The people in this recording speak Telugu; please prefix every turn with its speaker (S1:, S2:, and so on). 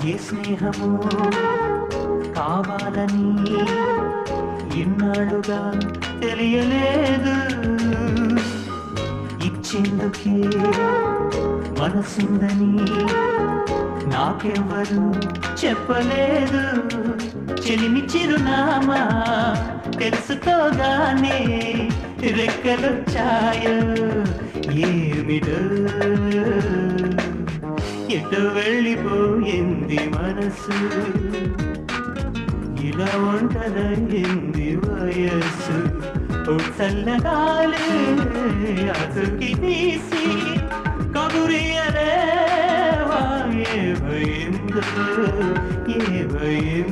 S1: ఏ స్నేహము కావాలని ఇన్నాళ్ళుగా తెలియలేదు. ఇచ్చేందుకే మనసుందని నాకెవ్వరు చెప్పలేదు. చెలిమి చిరునామా తెలుసుకోగానే రెక్కలొచ్చాయో ఏమిటో, ఎటు వెళ్ళిపోయింది మనసు, ఇలా ఒంటరయింది వయస్సు. ఓ చల్లగాలి అతుకి తీసి కబురియలేవా ఏ భయందో, ఏ భయం